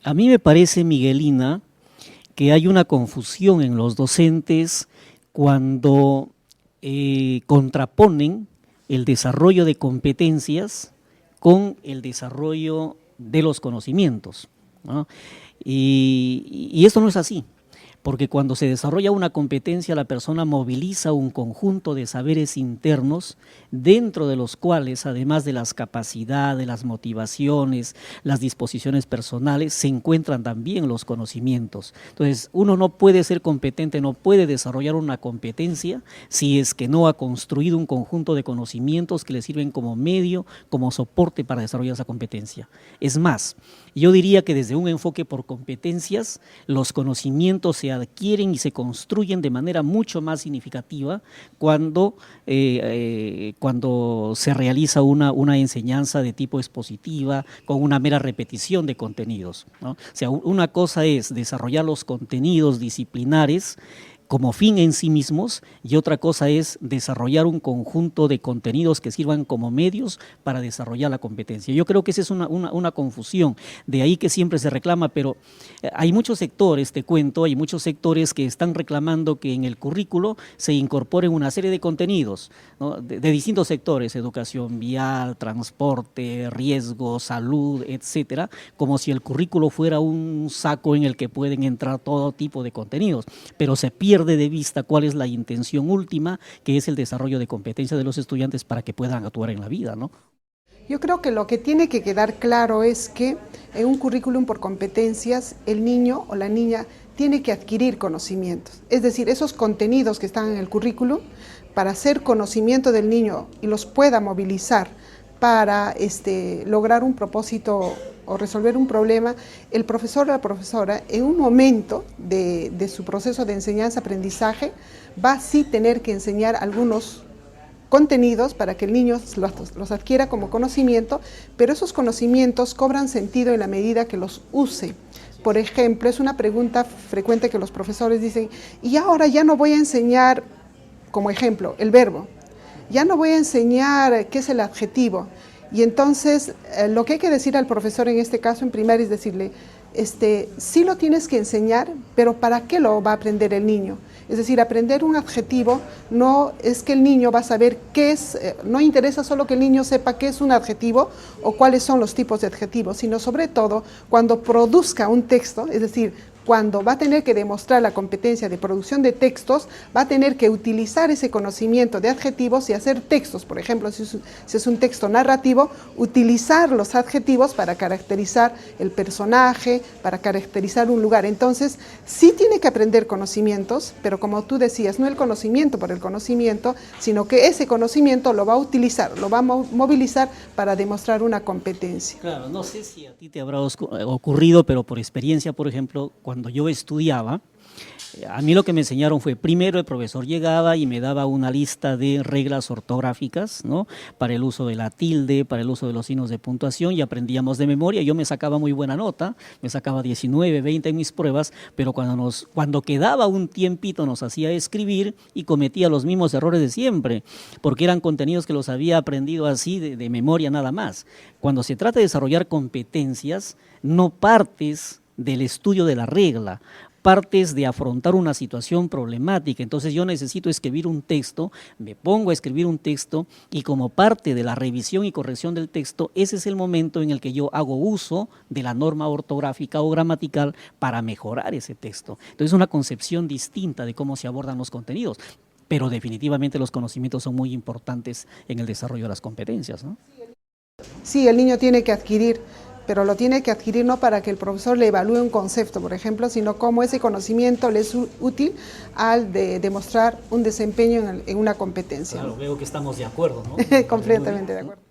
A mí me parece, Miguelina, que hay una confusión en los docentes cuando contraponen el desarrollo de competencias con el desarrollo de los conocimientos, ¿no? Y esto no es así. Porque cuando se desarrolla una competencia, la persona moviliza un conjunto de saberes internos, dentro de los cuales, además de las capacidades, las motivaciones, las disposiciones personales, se encuentran también los conocimientos. Entonces, uno no puede ser competente, no puede desarrollar una competencia si es que no ha construido un conjunto de conocimientos que le sirven como medio, como soporte para desarrollar esa competencia. Es más, yo diría que desde un enfoque por competencias, los conocimientos se adquieren y se construyen de manera mucho más significativa cuando se realiza una enseñanza de tipo expositiva con una mera repetición de contenidos, ¿no? O sea, una cosa es desarrollar los contenidos disciplinares como fin en sí mismos, y otra cosa es desarrollar un conjunto de contenidos que sirvan como medios para desarrollar la competencia. Yo creo que esa es una confusión, de ahí que siempre se reclama, pero hay muchos sectores, te cuento, hay muchos sectores que están reclamando que en el currículo se incorporen una serie de contenidos, ¿no? de distintos sectores, educación vial, transporte, riesgo, salud, etcétera, como si el currículo fuera un saco en el que pueden entrar todo tipo de contenidos, pero se pierde de vista cuál es la intención última, que es el desarrollo de competencias de los estudiantes para que puedan actuar en la vida, ¿no? Yo creo que lo que tiene que quedar claro es que en un currículum por competencias el niño o la niña tiene que adquirir conocimientos, es decir, esos contenidos que están en el currículum, para hacer conocimiento del niño y los pueda movilizar para lograr un propósito o resolver un problema, el profesor o la profesora en un momento de su proceso de enseñanza-aprendizaje va sí tener que enseñar algunos contenidos para que el niño los adquiera como conocimiento, pero esos conocimientos cobran sentido en la medida que los use. Por ejemplo, es una pregunta frecuente que los profesores dicen, y ahora ya no voy a enseñar, como ejemplo, el verbo, ya no voy a enseñar qué es el adjetivo. Y entonces lo que hay que decir al profesor en este caso en primaria es decirle, sí lo tienes que enseñar, pero ¿para qué lo va a aprender el niño? Es decir, aprender un adjetivo no es que el niño va a saber qué es, no interesa solo que el niño sepa qué es un adjetivo o cuáles son los tipos de adjetivos, sino sobre todo cuando produzca un texto, es decir, cuando va a tener que demostrar la competencia de producción de textos, va a tener que utilizar ese conocimiento de adjetivos y hacer textos. Por ejemplo, si es un texto narrativo, utilizar los adjetivos para caracterizar el personaje, para caracterizar un lugar. Entonces, sí tiene que aprender conocimientos, pero como tú decías, no el conocimiento por el conocimiento, sino que ese conocimiento lo va a utilizar, lo va a movilizar para demostrar una competencia. Claro, no sé si a ti te habrá ocurrido, pero por experiencia, por ejemplo, cuando yo estudiaba, a mí lo que me enseñaron fue, primero el profesor llegaba y me daba una lista de reglas ortográficas, ¿no? Para el uso de la tilde, para el uso de los signos de puntuación, y aprendíamos de memoria. Yo me sacaba muy buena nota, me sacaba 19, 20 en mis pruebas, pero cuando quedaba un tiempito nos hacía escribir y cometía los mismos errores de siempre, porque eran contenidos que los había aprendido así de memoria nada más. Cuando se trata de desarrollar competencias, no partes del estudio de la regla, partes de afrontar una situación problemática. Entonces yo necesito escribir un texto, me pongo a escribir un texto y como parte de la revisión y corrección del texto, ese es el momento en el que yo hago uso de la norma ortográfica o gramatical para mejorar ese texto. Entonces es una concepción distinta de cómo se abordan los contenidos, pero definitivamente los conocimientos son muy importantes en el desarrollo de las competencias, ¿no? Sí, el niño tiene que adquirir, pero lo tiene que adquirir no para que el profesor le evalúe un concepto, por ejemplo, sino cómo ese conocimiento le es útil al de demostrar un desempeño en una competencia. Claro, veo que estamos de acuerdo, ¿no? Completamente de acuerdo.